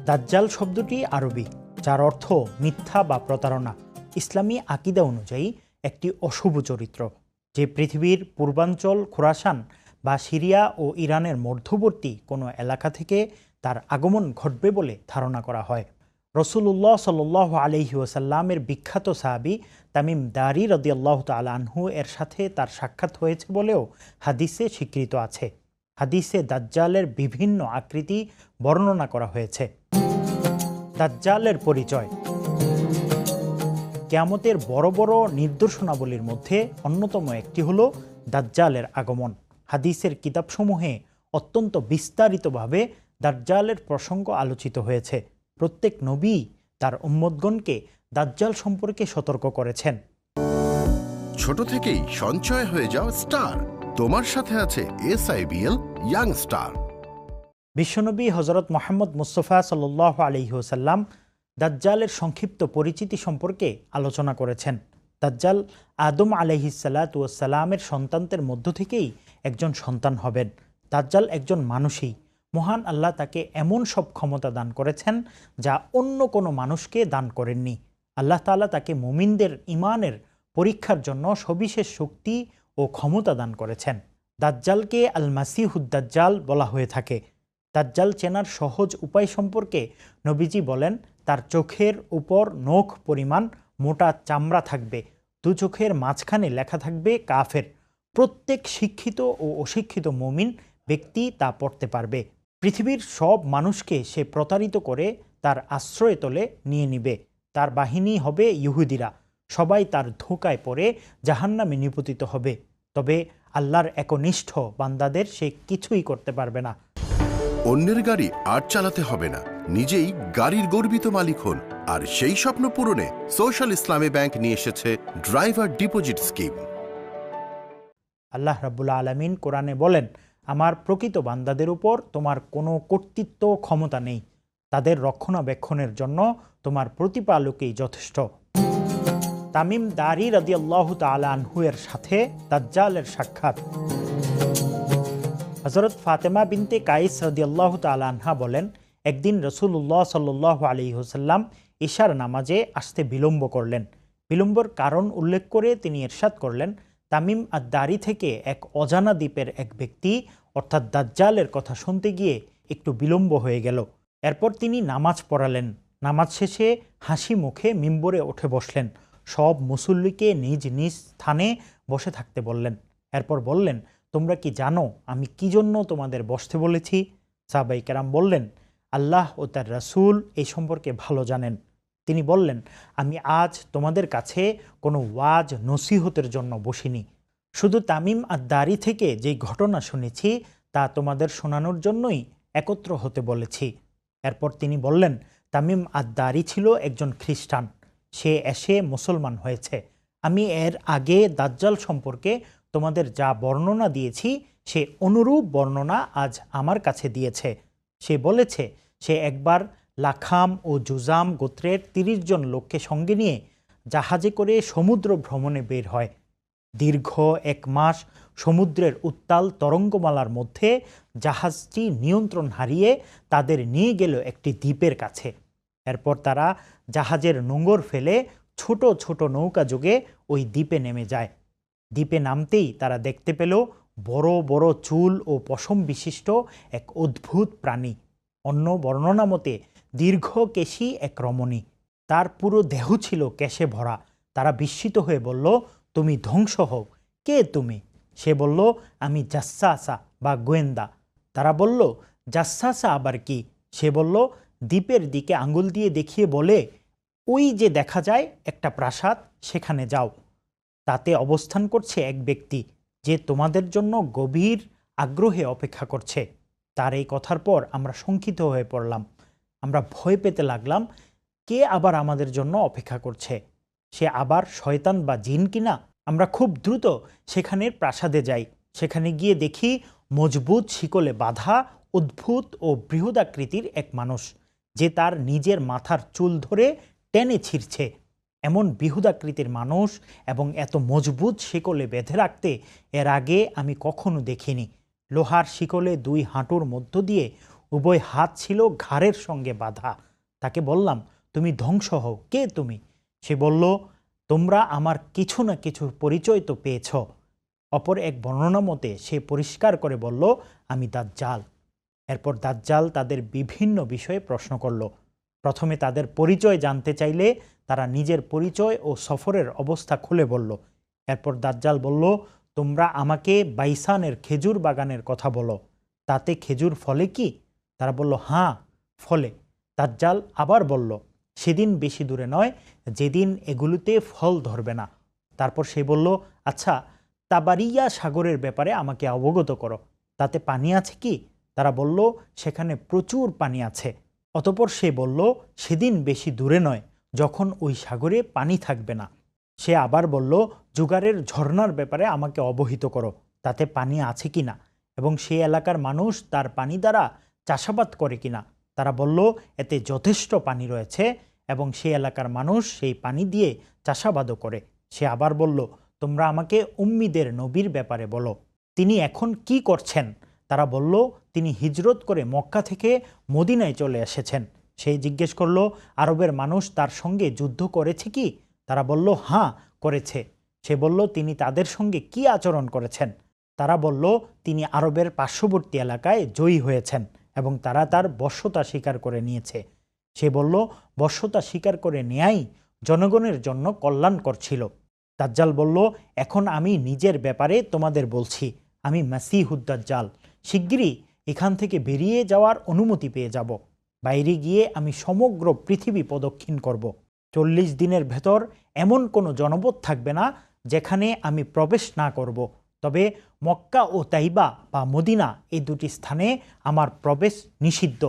দাজ্জাল শব্দটি আরবি, যার অর্থ মিথ্যা বা প্রতারণা। ইসলামী আকিদা অনুযায়ী একটি অশুভ চরিত্র, যে পৃথিবীর পূর্বাঞ্চল খোরাসান বা সিরিয়া ও ইরানের মধ্যবর্তী কোনো এলাকা থেকে তার আগমন ঘটবে বলে ধারণা করা হয়। রসুলুল্লাহ সাল্লাল্লাহু আলাইহি ওয়াসাল্লামের বিখ্যাত সাহাবী তামিম দারি রাদিয়াল্লাহু তাআলা আনহু এর সাথে তার সাক্ষাৎ হয়েছে বলেও হাদিসে স্বীকৃত আছে। হাদিসে দাজ্জালের বিভিন্ন আকৃতি বর্ণনা করা হয়েছে। দাজ্জালের পরিচয়। কিয়ামতের বড় বড় নিদর্শনাবলীর মধ্যে অন্যতম একটি হলো দাজ্জালের আগমন। হাদিসের কিতাবসমূহে অত্যন্ত বিস্তারিতভাবে দাজ্জালের প্রসঙ্গ আলোচিত হয়েছে। প্রত্যেক নবী তার উম্মতগণকে দাজ্জাল সম্পর্কে সতর্ক করেছেন। ছোট থেকেই সঞ্চয় হয়ে যাও স্টার, তোমার সাথে আছে SIBL ইয়াং স্টার। বিশ্বনবী হযরত মুহাম্মদ মুস্তাফা সাল্লাল্লাহু আলাইহি ওয়াসাল্লাম দাজ্জালের সংক্ষিপ্ত পরিচিতি সম্পর্কে আলোচনা করেছেন। দাজ্জাল আদম আলাইহিস সালাতু ওয়াস সালামের সন্তানদের মধ্য থেকেই একজন সন্তান হবেন। দাজ্জাল একজন মানুষই। মহান আল্লাহ তাকে এমন সব ক্ষমতা দান করেছেন যা অন্য কোনো মানুষকে দান করেননি। আল্লাহ তাআলা তাকে মুমিনদের ঈমানের পরীক্ষার জন্য সবিশেষ শক্তি ও ক্ষমতা দান করেছেন। দাজ্জালকে আল মাসিহুদ দাজ্জাল বলা হয়ে থাকে। দাজ্জাল চেনার সহজ উপায় সম্পর্কে নবীজি বলেন, তার চোখের উপর নখ পরিমাণ মোটা চামড়া থাকবে, দু চোখের মাঝখানে লেখা থাকবে কাফের। প্রত্যেক শিক্ষিত ও অশিক্ষিত মুমিন ব্যক্তি তা পড়তে পারবে। পৃথিবীর সব মানুষকে সে প্রতারিত করে তার আশ্রয়তলে নিয়ে নিবে। তার বাহিনী হবে ইহুদিরা। সবাই তার ধোঁকায় পড়ে জাহান্নামে নিপতিত হবে। তবে আল্লাহর একনিষ্ঠ বান্দাদের সে কিছুই করতে পারবে না। অন্যের গাড়ি আর চালাতে হবে না, নিজেই গাড়ির গর্বিত মালিক হন। আর সেই স্বপ্ন পূরণে সোশ্যাল ইসলামী ব্যাংক নিয়ে এসেছে ড্রাইভার ডিপোজিট স্কিম। আল্লাহ রাব্বুল আলামিন কোরআনে বলেন, আমার প্রকৃত বান্দাদের উপর তোমার কোনো কর্তৃত্ব ক্ষমতা নেই, তাদের রক্ষণাবেক্ষণের জন্য তোমার প্রতিপালকই যথেষ্ট। তামিম দারি রাদিয়াল্লাহু তাআলা আনহু এর সাথে দাজ্জালের সাক্ষাৎ। হযরত ফাতেমা বিনতে কাইস রাদিয়াল্লাহু তাআলা আনহা বলেন, একদিন রাসূলুল্লাহ সাল্লাল্লাহু আলাইহি ওয়াসাল্লাম ইশার নামাজে আসতে বিলম্ব করলেন। বিলম্বর কারণ উল্লেখ করে তিনি ইরশাদ করলেন, তামিম আদ-দারি থেকে এক অজানা দ্বীপের এক ব্যক্তি অর্থাৎ দাজ্জালের কথা শুনতে গিয়ে একটু বিলম্ব হয়ে গেল। এরপর তিনি নামাজ পড়ালেন। নামাজ শেষে হাসি মুখে মিম্বরে উঠে বসলেন। সব মুসল্লিকে নিজ নিজ স্থানে বসে থাকতে বললেন। এরপর বললেন, তোমরা কি জানো আমি কি জন্য তোমাদের বসতে বলেছি? সাহাবায়ে কেরাম বললেন, আল্লাহ ও তার রাসূল এই সম্পর্কে ভালো জানেন। তিনি বললেন, আমি আজ তোমাদের কাছে কোনো ওয়াজ নসিহতের জন্য বসিনি, শুধু তামিম আদ-দারি থেকে যেই ঘটনা শুনেছি তা তোমাদের শোনানোর জন্যই একত্র হতে বলেছি। এরপর তিনি বললেন, তামিম আদ-দারি ছিল একজন খ্রিস্টান, সে এসে মুসলমান হয়েছে। আমি এর আগে দাজ্জাল সম্পর্কে তোমাদের যা বর্ণনা দিয়েছি সে অনুরূপ বর্ণনা আজ আমার কাছে দিয়েছে। সে বলেছে সে একবার লাখাম ও জুজাম গোত্রের ৩০ জন লোককে সঙ্গে নিয়ে জাহাজে করে সমুদ্র ভ্রমণে বের হয়। দীর্ঘ ১ মাস সমুদ্রের উত্তাল তরঙ্গমালার মধ্যে জাহাজটি নিয়ন্ত্রণ হারিয়ে তাদের নিয়ে গেল একটি দ্বীপের কাছে। এরপর তারা জাহাজের নোঙর ফেলে ছোট ছোট নৌকা যোগে ওই দ্বীপে নেমে যায়। দ্বীপে নামতেই তারা দেখতে পেল বড় বড় চুল ও পশম বিশিষ্ট এক অদ্ভুত প্রাণী। অন্য বর্ণনা মতে দীর্ঘকেশী এক রমণী, তার পুরো দেহ ছিল কেশে ভরা। তারা বিস্মিত হয়ে বলল, তুমি ধ্বংস হও, কে তুমি? সে বলল, আমি জাসসাসা বা গোয়েন্দা। তারা বলল, জাসসাসা আবার কি? সে বলল, দ্বীপের দিকে আঙ্গুল দিয়ে দেখিয়ে বলে, ওই যে দেখা যায় একটা প্রাসাদ, সেখানে যাও। তাতে অবস্থান করছে এক ব্যক্তি যে তোমাদের জন্য গভীর আগ্রহে অপেক্ষা করছে। তার এই কথার পর আমরা শঙ্কিত হয়ে পড়লাম। আমরা ভয় পেতে লাগলাম, কে আবার আমাদের জন্য অপেক্ষা করছে? সে আবার শয়তান বা জিন কিনা? আমরা খুব দ্রুত সেখানের প্রাসাদে যাই। সেখানে গিয়ে দেখি মজবুত শিকলে বাঁধা অদ্ভুত ও বৃহদাকৃতির এক মানুষ, যে তার নিজের মাথার চুল ধরে টেনে ছিঁড়ছে। এমন বৃহদাকৃতির মানুষ এবং এত মজবুত শিকলে বেঁধে রাখতে এর আগে আমি কখনো দেখিনি। লোহার শিকলে 2 হাঁটুর মধ্য দিয়ে উভয় হাত ছিল ঘাড়ের সঙ্গে বাঁধা। তাকে বললাম, তুমি ধ্বংস হও, কে তুমি? সে বলল, তোমরা আমার কিছু না কিছুর পরিচয় তো পেয়েছ। অপর এক বর্ণনা মতে সে পরিষ্কার করে বলল, আমি দাজ্জাল। এরপর দাজ্জাল তাদের বিভিন্ন বিষয়ে প্রশ্ন করল। প্রথমে তাদের পরিচয় জানতে চাইলে তারা নিজের পরিচয় ও সফরের অবস্থা খুলে বলল। এরপর দাজ্জাল বলল, তোমরা আমাকে বাইসানের খেজুর বাগানের কথা বলো, তাতে খেজুর ফলে কি? তারা বলল, হ্যাঁ ফলে। দাজ্জাল আবার বলল, সেদিন বেশি দূরে নয় যেদিন এগুলোতে ফল ধরবে না। তারপর সে বলল, আচ্ছা, তাবারিয়া সাগরের ব্যাপারে আমাকে অবগত করো, তাতে পানি আছে কি? তারা বলল, সেখানে প্রচুর পানি আছে। অতপর সে বলল, সেদিন বেশি দূরে নয় যখন ওই সাগরে পানি থাকবে না। সে আবার বলল, জুগারের ঝর্ণার ব্যাপারে আমাকে অবহিত করো, তাতে পানি আছে কি না, এবং সেই এলাকার মানুষ তার পানি দ্বারা চাষাবাদ করে কিনা। তারা বলল, এতে যথেষ্ট পানি রয়েছে এবং সেই এলাকার মানুষ সেই পানি দিয়ে চাষাবাদও করে। সে আবার বলল, তোমরা আমাকে উম্মিদের নবীর ব্যাপারে বলো, তিনি এখন কি করছেন? তারা বলল, তিনি হিজরত করে মক্কা থেকে মদিনায় চলে এসেছেন। সে জিজ্ঞেস করল, আরবের মানুষ তার সঙ্গে যুদ্ধ করেছে কি? তারা বলল, হ্যাঁ করেছে। সে বলল, তিনি তাদের সঙ্গে কি আচরণ করেছেন? তারা বলল, তিনি আরবের পার্শ্ববর্তী এলাকায় জয়ী হয়েছেন এবং তারা তার বশ্যতা স্বীকার করে নিয়েছে। সে বলল, বশ্যতা স্বীকার করে নেয়াই জনগণের জন্য কল্যাণকর ছিল। দাজ্জাল বলল, এখন আমি নিজের ব্যাপারে তোমাদের বলছি, আমি মাসিহুদ দাজ্জাল। শিগগিরই এখান থেকে বেরিয়ে যাওয়ার অনুমতি পেয়ে যাব। বাইরে গিয়ে আমি সমগ্র পৃথিবী প্রদক্ষিণ করব। 40 দিনের ভেতর এমন কোনো জনপদ থাকবে না যেখানে আমি প্রবেশ না করব। তবে মক্কা ও তাইবা বা মদিনা এই দুটি স্থানে আমার প্রবেশ নিষিদ্ধ।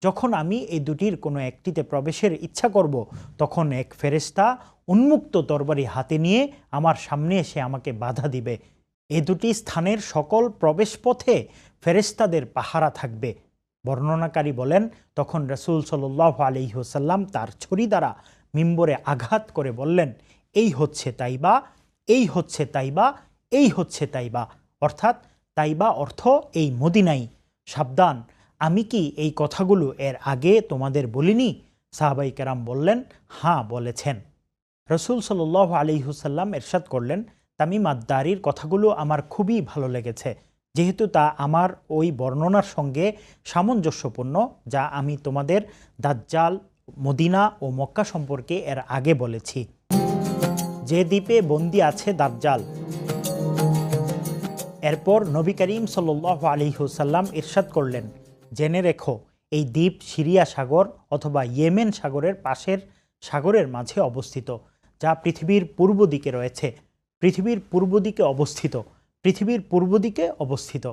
যখন আমি এই দুটির কোনো একটিতে প্রবেশের ইচ্ছা করব, তখন এক ফেরেশতা উন্মুক্ত তরবারি হাতে নিয়ে আমার সামনে এসে আমাকে বাধা দিবে। এ দুটি স্থানের সকল প্রবেশপথে ফেরেশতাদের পাহারা থাকবে। বর্ণনাকারী বলেন, তখন রাসূল সাল্লাল্লাহু আলাইহি ওয়াসাল্লাম তার ছড়ি দ্বারা মিম্বরে আঘাত করে বললেন, এই হচ্ছে তাইবা, এই হচ্ছে তাইবা, এই হচ্ছে তাইবা। অর্থাৎ তাইবা অর্থ এই মদিনাই। সাবধান, আমি কি এই কথাগুলো এর আগে তোমাদের বলিনি? সাহাবাই কেরাম বললেন, হ্যাঁ বলেছেন। রাসূল সাল্লাল্লাহু আলাইহি ওয়াসাল্লাম ইরশাদ করলেন, তামিম আদ-দারির কথাগুলো আমার খুবই ভালো লেগেছে, যেহেতু তা আমার ওই বর্ণনার সঙ্গে সামঞ্জস্যপূর্ণ যা আমি তোমাদের দাজ্জাল, মদিনা ও মক্কা সম্পর্কে এর আগে বলেছি। যে দ্বীপে বন্দী আছে দাজ্জাল। এরপর নবী করিম সাল্লাল্লাহু আলাইহি ওয়াসাল্লাম ইরশাদ করলেন, জেনে রেখো, এই দ্বীপ সিরিয়া সাগর অথবা ইয়েমেন সাগরের পাশের সাগরের মাঝে অবস্থিত, যা পৃথিবীর পূর্ব দিকে রয়েছে। পৃথিবীর পূর্ব দিকে অবস্থিত, পৃথিবীর পূর্ব দিকে অবস্থিত।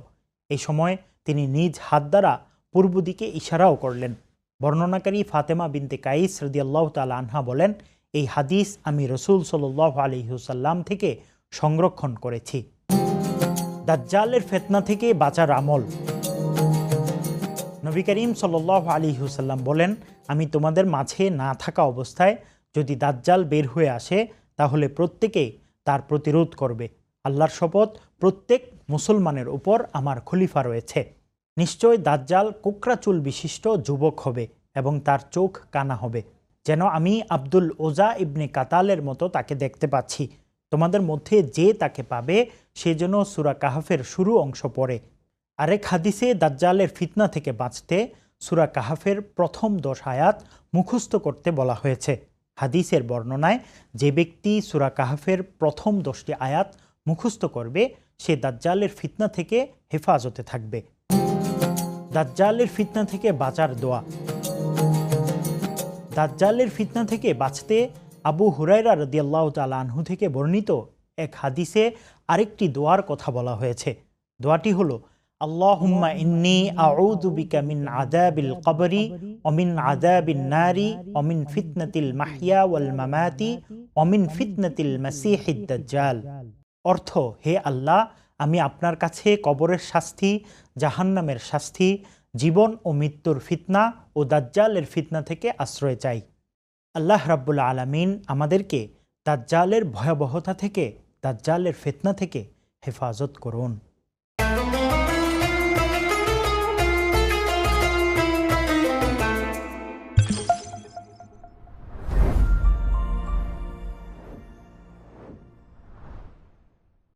এই সময় তিনি নিজ হাত দ্বারা পূর্ব দিকে ইশারাও করলেন। বর্ণনাকারী ফাতেমা বিনতে কাইস রাদিয়াল্লাহু তাআলা আনহা বলেন, এই হাদিস আমি রাসূল সাল্লাল্লাহু আলাইহি ওয়াসাল্লাম থেকে সংরক্ষণ করেছি। দাজ্জালের ফিতনা থেকে বাঁচার আমল। নবী করিম সাল্লাল্লাহু আলাইহি ওয়াসাল্লাম বলেন, আমি তোমাদের মাঝে না থাকা অবস্থায় যদি দাজ্জাল বের হয়ে আসে, তাহলে প্রত্যেকেই তার প্রতিরোধ করবে। আল্লাহর শপথ, প্রত্যেক মুসলমানের উপর আমার খলিফা রয়েছে। নিশ্চয় দাজ্জাল কোকড়া চুল বিশিষ্ট যুবক হবে এবং তার চোখ কানা হবে, যেন আমি আব্দুল ওজা ইবনে কাতালের মতো তাকে দেখতে পাচ্ছি। তোমাদের মধ্যে যে তাকে পাবে সে যেন সূরা কাহাফের শুরু অংশ পড়ে। আরেক হাদিসে দাজ্জালের ফিতনা থেকে বাঁচতে সূরা কাহাফের প্রথম 10 আয়াত মুখস্থ করতে বলা হয়েছে। হাদিসের বর্ণনায়, যে ব্যক্তি সূরা কাহাফের প্রথম 10টি আয়াত মুখস্থ করবে সে দাজ্জালের ফিতনা থেকে হেফাজতে থাকবে। দাজ্জালের ফিতনা থেকে বাঁচার দোয়া। দাজ্জালের ফিতনা থেকে বাঁচতে আবু হুরায়রা রাদিয়াল্লাহু তাআলা আনহু থেকে বর্ণিত এক হাদিসে আরেকটি দোয়ার কথা বলা হয়েছে। দোয়াটি হলো, আল্লাহুম্মা ইন্নী আউযু বিকা মিন আযাবিল কবরি ওয়া মিন আযাবিন নারি ওয়া মিন ফিতনাতিল মাহইয়া ওয়াল মামাতি ওয়া মিন ফিতনাতিল মাসীহিদ দাজ্জাল। অর্থ, হে আল্লাহ, আমি আপনার কাছে কবরের শাস্তি, জাহান্নামের শাস্তি, জীবন ও মৃত্যুর ফিতনা ও দাজ্জালের ফিতনা থেকে আশ্রয় চাই। আল্লাহ রাব্বুল আলামিন আমাদেরকে দাজ্জালের ভয়াবহতা থেকে, দাজ্জালের ফিতনা থেকে হেফাজত করুন।